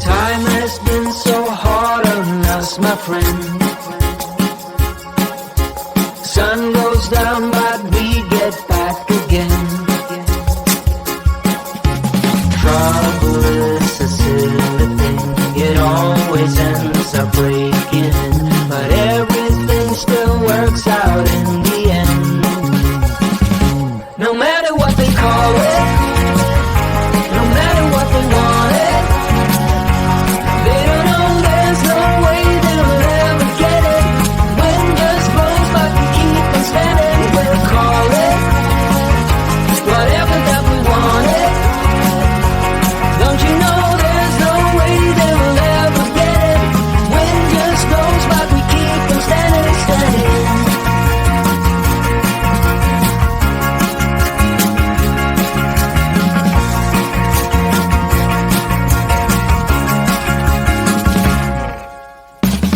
Time has been so hard on us, my friend. Sun goes down but we get back again. Trouble is a silly thing, it always ends up breaking, but everything still works out in the end. No matter what they call it, no matter what they want it, they don't know there's no way they'll ever get it. Wind just blows but we keep on standing. We'll call it whatever that we want it. Don't you know there's no way they'll ever get it. Wind just blows but we keep on standing, standing.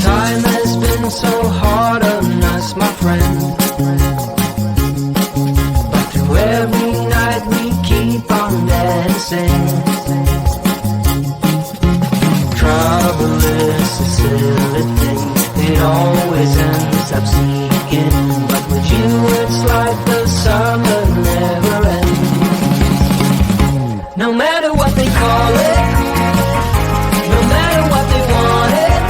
Time has been so hard on us, my friend, but through every night we keep on dancing. Trouble is a silly thing, it always ends up sneaking, but with you it's like the summer never ends. No matter what they call it, no matter what they want it,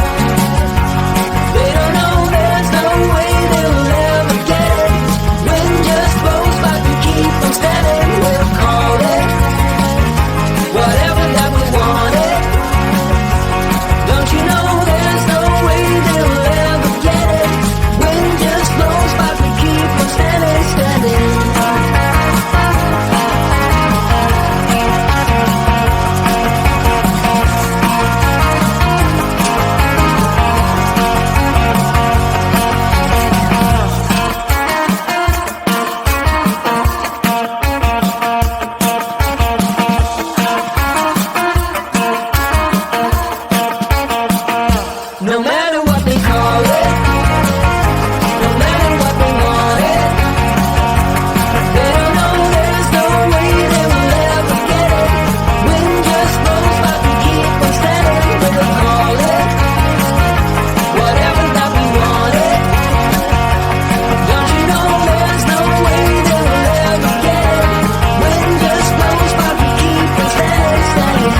they don't know there's no way they'll ever get it. Wind just blows but we keep on standing. We'll call it whatever that we want it. Don't you know there's no way they'll ever get it. Wind just blows but we keep on standing, standing. No matter what they call it, no matter what they want it, they don't know there's no way they will ever get it. Wind just blows but we keep on standing. We'll call it whatever that we want it. Don't you know there's no way they will ever get it. Wind just blows but we keep on standing, standing.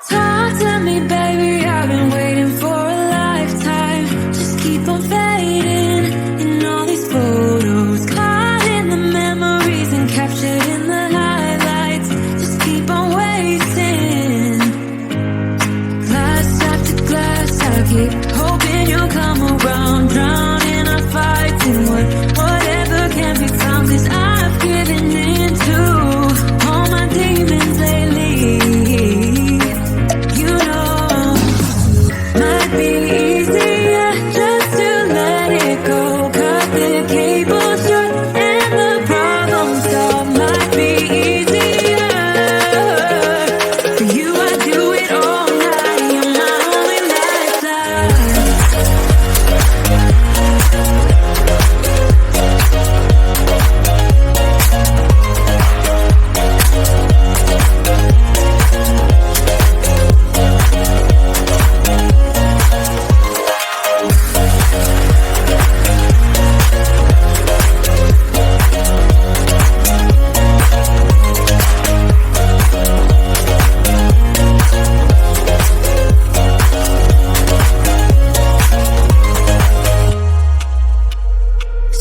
Talk to me, baby, I've been waiting for a lifetime. Just keep on fading in all these photos, caught in the memories and captured in the highlights. Just keep on waiting. Glass after glass, I keep hoping you'll come around. Drowning our fights in whatever can be found. 'Cause I've given in to all my demons lately. You know, might be easier just to let it go. Cut the cable short and the problem solved. Might be easier for you. I do it all night. You're my only lifeline.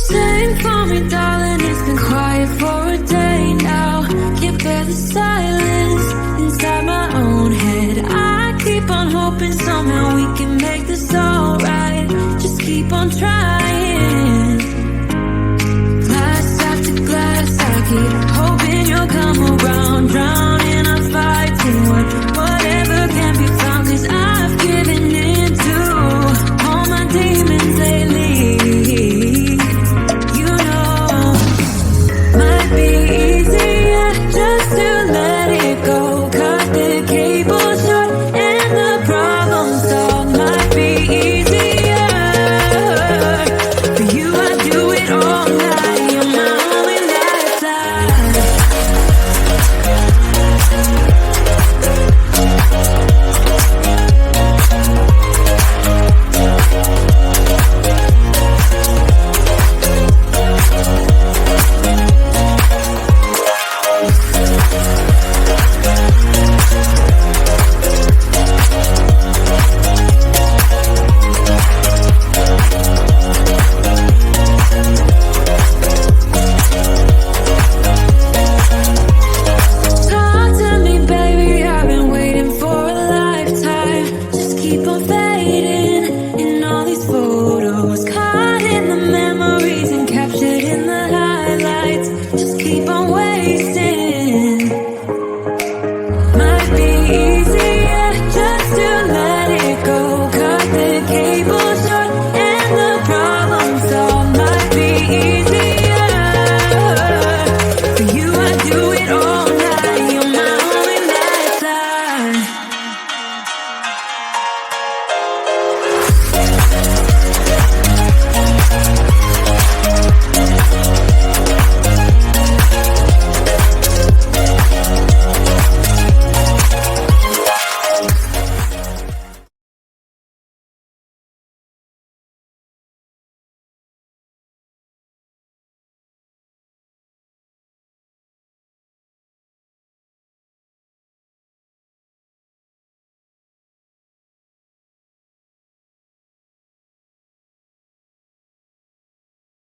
Sing for me, darling, it's been quiet for a day now. Can't bear the silence inside my own head. I keep on hoping somehow we can make this alright. Just keep on trying. Glass after glass, I keep